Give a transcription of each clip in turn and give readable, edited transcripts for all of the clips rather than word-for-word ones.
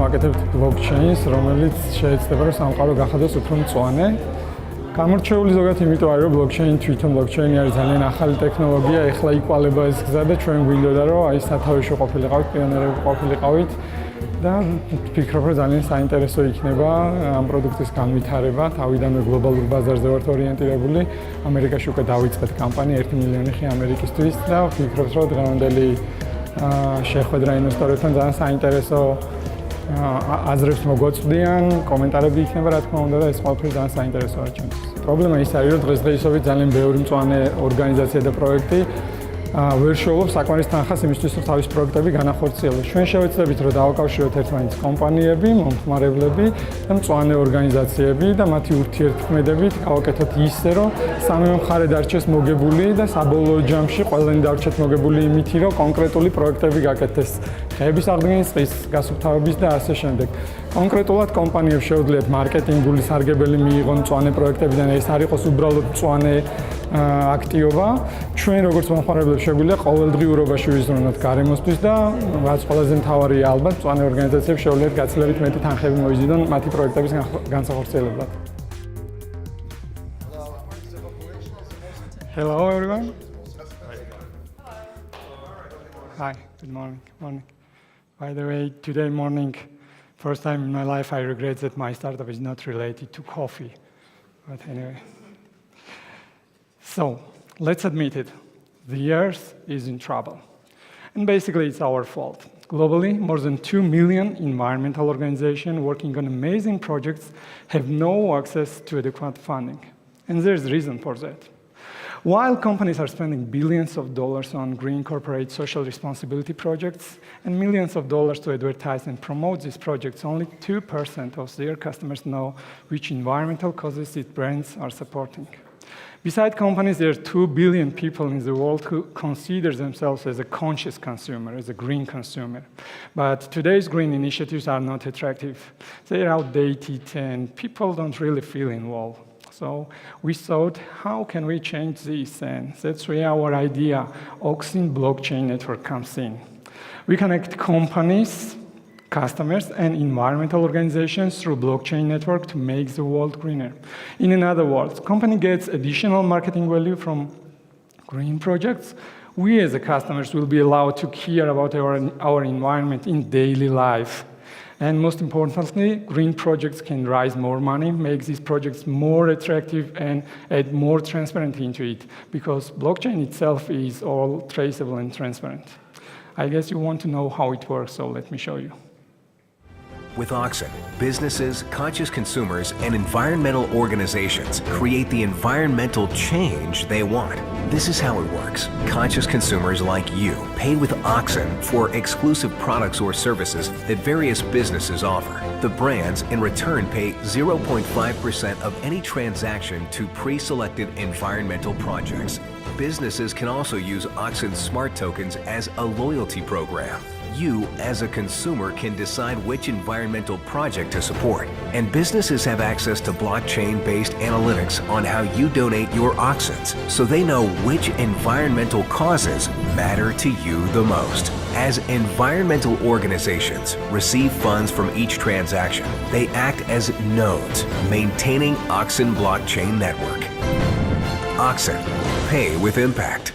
ვაკეთებთ blockchain-ს, რომელიც შეეცდება რომ სამყარო გახადოს უფრო მწვანე. გამორჩეული ზოგადად იმიტომ არის, რომ blockchain-ი არის ძალიან ახალი ტექნოლოგია, ეხლა იკვალება ეს გზა და ჩვენ გვინდოდა რომ აი სათავეში ყოფილიყავით, პიონერები ყოფილიყავით და ვფიქრობ, რომ ძალიან საინტერესო იქნება ამ პროდუქტის განვითარება. თავიდანვე გლობალურ ბაზარზე ვართ ორიენტირებული. ამერიკაში უკვე დავიწყეთ კამპანია 1 მილიონი ხი ამერიკისთვის და ვფიქრობ, რომ დღევანდელი შეხვედრა ინვესტორებთან ძალიან საინტერესო აზრებს მოგვაწვდიან, კომენტარები იქნება, რა თქმა უნდა, და ეს ყველაფერი ძალიან საინტერესოა ჩვენთვის. პრობლემა ის არის, რომ დღესდღეობით ძალიან ბევრი მწვანე ორგანიზაცია და პროექტი ვერ შეუძლებს საკმარის თანხას იმისთვის, რომ თავის პროექტები განახორციელოს. ჩვენ შევეცდებით, რომ დავაკავშიროთ ერთმანეთს კომპანიები, მომხმარებლები და მწვანე ორგანიზაციები და მათი ურთიერთქმედებით გავაკეთოთ ისე, რომ სამივე მხარე დარჩეს მოგებული და საბოლოო ჯამში ყველანი დარჩეთ მოგებული იმითი, რომ კონკრეტული პროექტები გაკეთდეს. ხეების აღდგენის, წყლის გასუფთავების და ასე შემდეგ. კონკრეტულად კომპანიებს შეუძლიათ მარკეტინგული სარგებელი მიიღონ მწვანე პროექტებიდან, ეს არ იყოს უბრალოდ მწვანე აქტიობა. ჩვენ როგორც მომხმარებლებს შეგვიძლია ყოველდღიურობაში ვიზრუნოთ გარემოსთვის და რაც ყველაზე მთავარია ალბათ, მწვანე ორგანიზაციებს შეუძლიათ გაცილებით მეტი თანხები მოიზიდონ მათი პროექტების განსახორციელებლად. Hello everyone. Hi, good morning. Morning. By the way, today morning, first time in my life, I regret that my startup is not related to coffee. But anyway. So, let's admit it. The Earth is in trouble. And basically, it's our fault. Globally, more than 2 million environmental organizations working on amazing projects have no access to adequate funding. And there's a reason for that. While companies are spending billions of dollars on green corporate social responsibility projects and millions of dollars to advertise and promote these projects, only 2% of their customers know which environmental causes its brands are supporting. Besides companies, there are 2 billion people in the world who consider themselves as a conscious consumer, as a green consumer. But today's green initiatives are not attractive. They're outdated and people don't really feel involved. So we thought, how can we change this? And that's where our idea, Oxyn blockchain network, comes in. We connect companies, customers, and environmental organizations through blockchain network to make the world greener. In other words, company gets additional marketing value from green projects. We as the customers will be allowed to care about our environment in daily life. And most importantly, green projects can raise more money, make these projects more attractive and add more transparency into it, because blockchain itself is all traceable and transparent. I guess you want to know how it works, so let me show you. With Oxyn, businesses, conscious consumers, and environmental organizations create the environmental change they want. This is how it works. Conscious consumers like you pay with Oxyn for exclusive products or services that various businesses offer. The brands, in return, pay 0.5% of any transaction to pre-selected environmental projects. Businesses can also use Oxyn smart tokens as a loyalty program. You, as a consumer, can decide which environmental project to support. And businesses have access to blockchain-based analytics on how you donate your Oxyns, so they know which environmental causes matter to you the most. As environmental organizations receive funds from each transaction, they act as nodes, maintaining Oxyn blockchain network. Oxyn, pay with impact.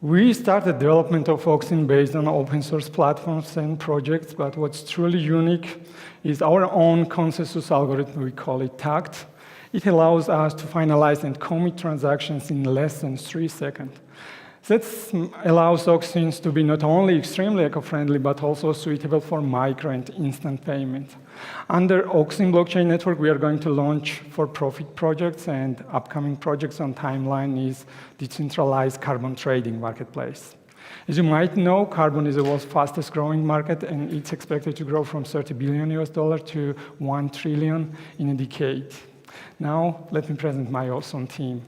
We started development of Oxyn based on open source platforms and projects, but what's truly unique is our own consensus algorithm. We call it TACT. It allows us to finalize and commit transactions in less than 3 seconds. That allows Oxyns to be not only extremely eco-friendly, but also suitable for micro and instant payment. Under Oxyn blockchain network, we are going to launch for-profit projects, and upcoming projects on timeline is decentralized carbon trading marketplace. As you might know, carbon is the world's fastest growing market, and it's expected to grow from $30 billion to $1 trillion in a decade. Now, let me present my awesome team.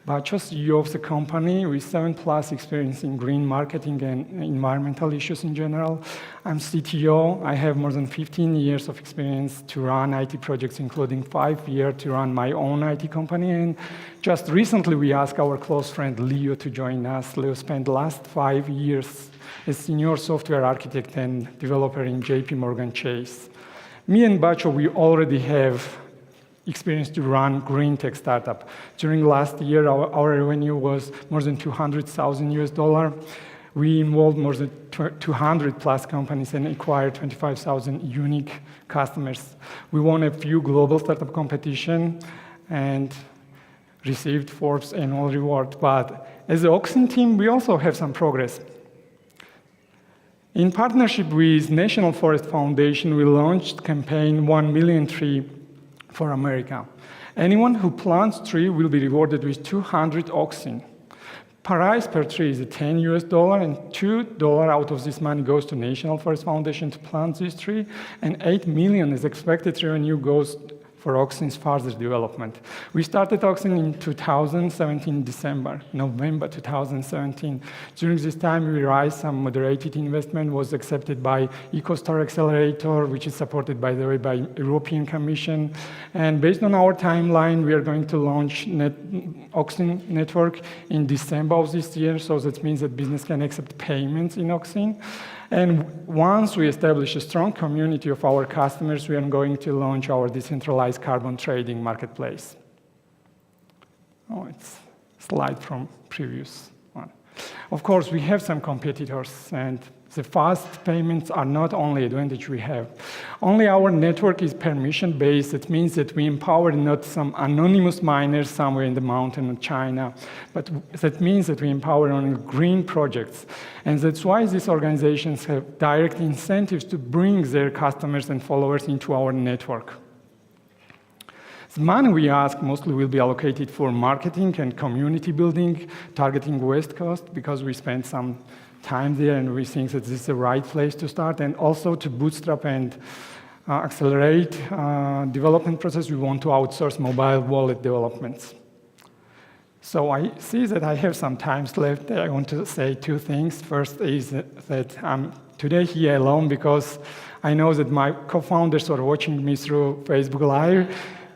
Bacho, CEO of the company with 7+ experience in green marketing and environmental issues in general. I'm CTO. I have more than 15 years of experience to run IT projects, including 5 years to run my own IT company. And just recently, we asked our close friend Leo to join us. Leo spent the last 5 years as senior software architect and developer in JP Morgan Chase. Me and Bacho, we already have experience to run green tech startup. During last year, our revenue was more than $200,000 US. We involved more than 200+ companies and acquired 25,000 unique customers. We won a few global startup competition and received Forbes annual reward. But as the Oxyn team, we also have some progress. In partnership with National Forest Foundation, we launched campaign 1 Million Tree for America. Anyone who plants tree will be rewarded with 200 Oxyn. Price per tree is $10 US, and $2 out of this money goes to National Forest Foundation to plant this tree, and $8 million is expected revenue goes for Oxyn's further development. We started Oxyn in 2017, November 2017. During this time, we raised some moderated investment, was accepted by EcoStar Accelerator, which is supported, by the way, by European Commission. And based on our timeline, we are going to launch Oxyn Network in December of this year, so that means that business can accept payments in Oxyn. And once we establish a strong community of our customers, we are going to launch our decentralized carbon trading marketplace. Oh, it's a slide from previous one. Of course, we have some competitors, and the fast payments are not only advantage we have. Only our network is permission-based. It means that we empower not some anonymous miners somewhere in the mountain of China, but that means that we empower only green projects. And that's why these organizations have direct incentives to bring their customers and followers into our network. The money we ask mostly will be allocated for marketing and community building, targeting West Coast, because we spent some time there and we think that this is the right place to start, and also to bootstrap and accelerate development process. We want to outsource mobile wallet developments. So I see that I have some time left. I want to say two things. First is that I'm today here alone because I know that my co-founders are watching me through Facebook Live,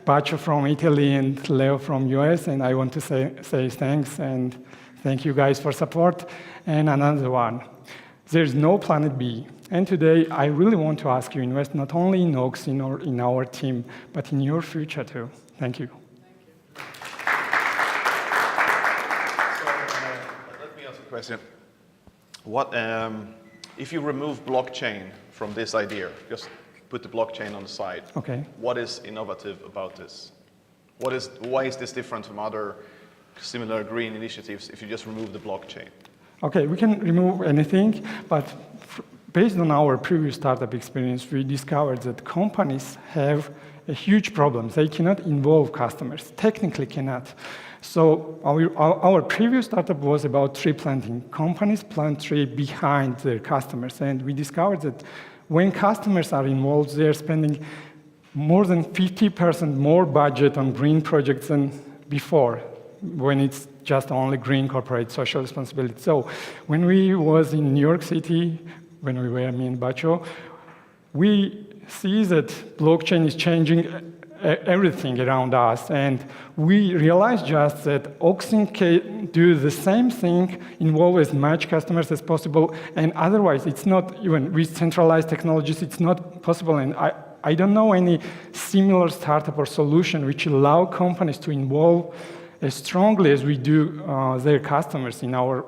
Bacho from Italy and Leo from US, and I want to say thanks and thank you guys for support. And another one, there's no planet B. And today, I really want to ask you, invest not only in Oxyn or in our team, but in your future too. Thank you. So, let me ask a question. What, if you remove blockchain from this idea, just put the blockchain on the side. Okay. What is innovative about this? Why is this different from other similar green initiatives if you just remove the blockchain? Okay, we can remove anything, but based on our previous startup experience, we discovered that companies have a huge problem. They cannot involve customers, technically cannot. So our previous startup was about tree planting. Companies plant tree behind their customers, and we discovered that when customers are involved, they're spending more than 50% more budget on green projects than before, when it's just only green corporate social responsibility. So when we was in New York City, when we were, me and Bacho, we see that blockchain is changing everything around us, and we realized just that Oxyn can do the same thing, involve as much customers as possible, and otherwise it's not, even with centralized technologies, it's not possible, and I don't know any similar startup or solution which allow companies to involve as strongly as we do their customers in our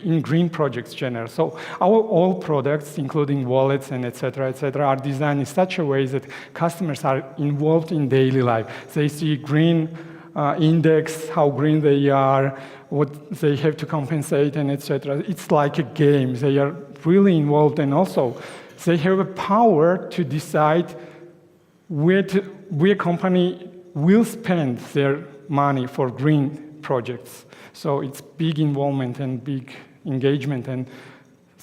in green projects general. So our all products, including wallets and et cetera, are designed in such a way that customers are involved in daily life. They see green index, how green they are, what they have to compensate, and et cetera. It's like a game. They are really involved, and also they have a power to decide where a company will spend their money for green projects. So it's big involvement and big engagement, and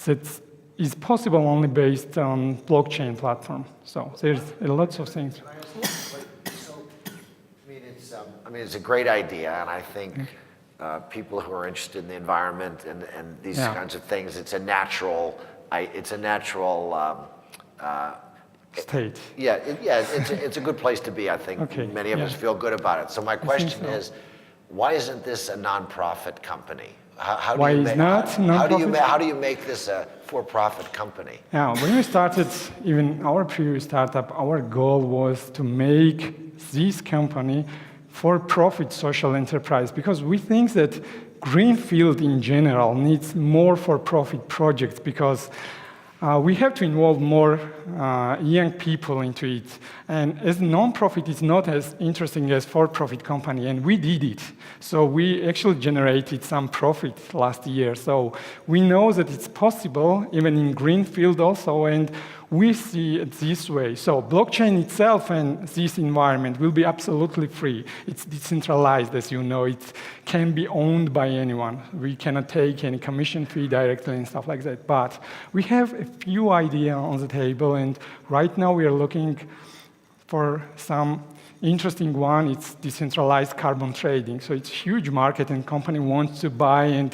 that is possible only based on blockchain platform. So there's lots of things. So I mean, it's a great idea, and I think people who are interested in the environment and these kinds of things, it's a natural state. It's a good place to be. I think many of us feel good about it. So my question is, why isn't this a nonprofit company? How do you make this a for-profit company? Yeah, when we started, even our previous startup, our goal was to make this company for-profit social enterprise, because we think that Greenfield in general needs more for-profit projects, because we have to involve more young people into it. And as a non-profit, it's not as interesting as for-profit company, and we did it. So we actually generated some profit last year. So we know that it's possible, even in Greenfield also, and we see it this way. So blockchain itself and this environment will be absolutely free. It's decentralized, as you know. It can be owned by anyone. We cannot take any commission fee directly and stuff like that. But we have a few ideas on the table, and right now we are looking for some interesting one. It's decentralized carbon trading. So it's a huge market, and company wants to buy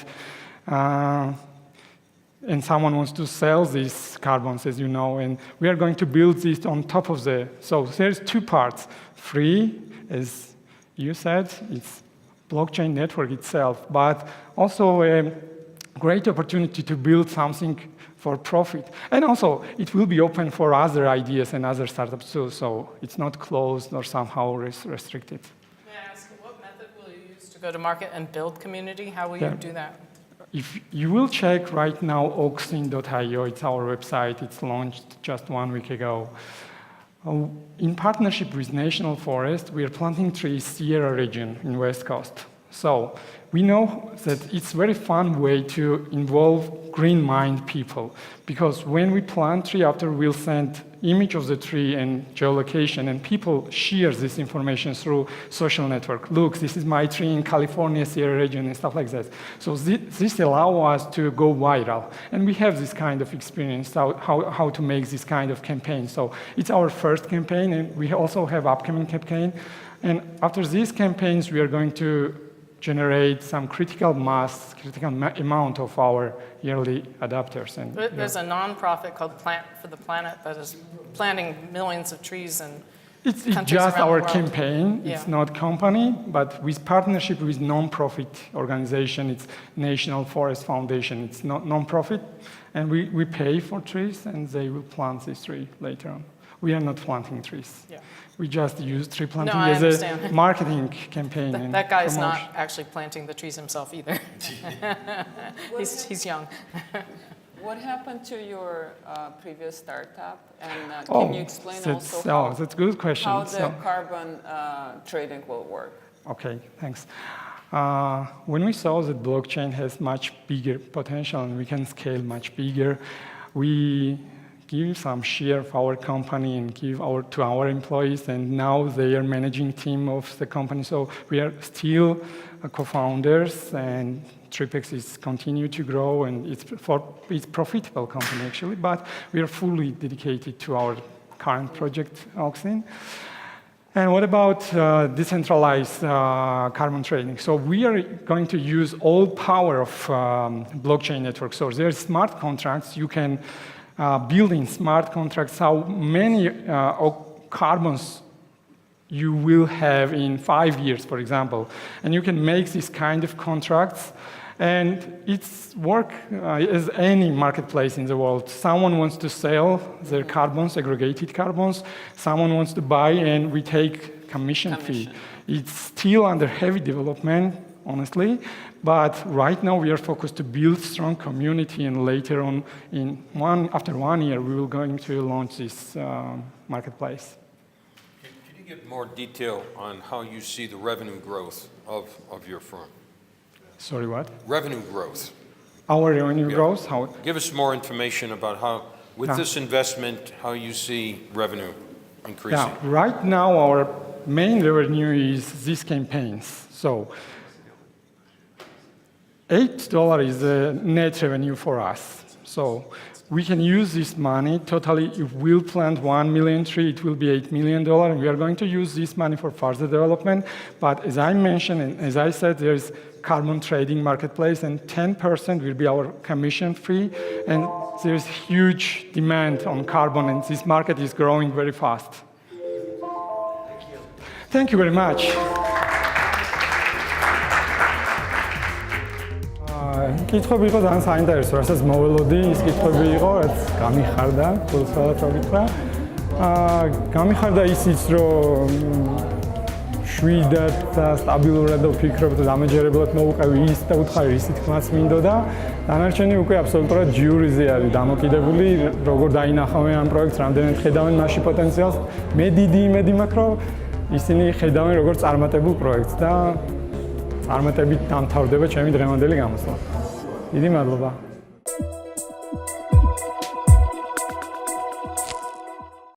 and someone wants to sell these carbons, as you know, and we are going to build this on top of so there's two parts. Free, as you said, it's blockchain network itself, but also a great opportunity to build something for profit. And also, it will be open for other ideas and other startups too, so it's not closed or somehow restricted. May I ask, what method will you use to go to market and build community? How will you do that? If you will check right now, Oxyn.io, it's our website. It's launched just 1 week ago. In partnership with National Forest, we are planting trees Sierra region in West Coast. So we know that it's a very fun way to involve green mind people, because when we plant tree, after we'll send image of the tree and geolocation, and people share this information through social network. Look, this is my tree in California, Sierra region, and stuff like that. So this allows us to go viral. And we have this kind of experience, how to make this kind of campaign. So it's our first campaign, and we also have upcoming campaign. And after these campaigns, we are going to generate some critical amount of our yearly adopters. And there's a nonprofit called Plant for the Planet that is planting millions of trees in it's countries just around our the world. campaign. Yeah. It's not company, but with partnership with non-profit organization. It's National Forest Foundation. It's not non-profit, and we pay for trees, and they will plant this tree later on. We are not planting trees. Yeah. We just use tree planting I as understand. a marketing campaign. That guy's not promotion. actually planting the trees himself either. he's young. What happened to your previous startup? And can you explain also that's a good question. How the carbon trading will work? Okay, thanks. When we saw that blockchain has much bigger potential and we can scale much bigger, we give some share of our company and give to our employees, and now they are managing team of the company. So we are still co-founders, and Tripex is continue to grow, and it's profitable company actually, but we are fully dedicated to our current project, Oxyn. And what about decentralized carbon trading? So we are going to use all power of blockchain network. So there's smart contracts. You can build in smart contracts how many carbons you will have in 5 years, for example. And you can make this kind of contracts. And it's work as any marketplace in the world. Someone wants to sell their carbons, aggregated carbons. Someone wants to buy, and we take commission fee. It's still under heavy development, honestly. But right now we are focused to build strong community, and later on, after 1 year, we will going to launch this marketplace. Can you give more detail on how you see the revenue growth of your firm? Sorry, what? Revenue growth. Our revenue growth? How? Give us more information about how, with this investment, how you see revenue increasing. Yeah, right now our main revenue is these campaigns. So $8 is the net revenue for us. So we can use this money totally. If we'll plant 1 million tree, it will be $8 million, and we are going to use this money for further development. But as I mentioned, and as I said, there's carbon trading marketplace, and 10% will be our commission fee, and there's huge demand on carbon, and this market is growing very fast. Thank you. Thank you very much. კითხვები იყო ძალიან საინტერესო, რასაც მოველოდი, ის კითხვები იყო, რაც გამიხარდა, თულსალად რო გითხრა. გამიხარდა ისიც, რომ შვიდად და სტაბილურად ვფიქრობ და დამაჯერებლად მოვუყევი ის და უთხარი ისი თქმაც მინდოდა. დანარჩენი უკვე აბსოლუტურად ჯიურიზე არის დამოკიდებული, როგორ დაინახავენ ამ პროექტს, რამდენად ხედავენ მასში პოტენციალს. მე დიდი იმედი მაქვს, რომ ისინი ხედავენ როგორც წარმატებულ პროექტს და წარმატებით დამთავრდება ჩემი დღევანდელი გამოსვლა. დიდი მადლობა.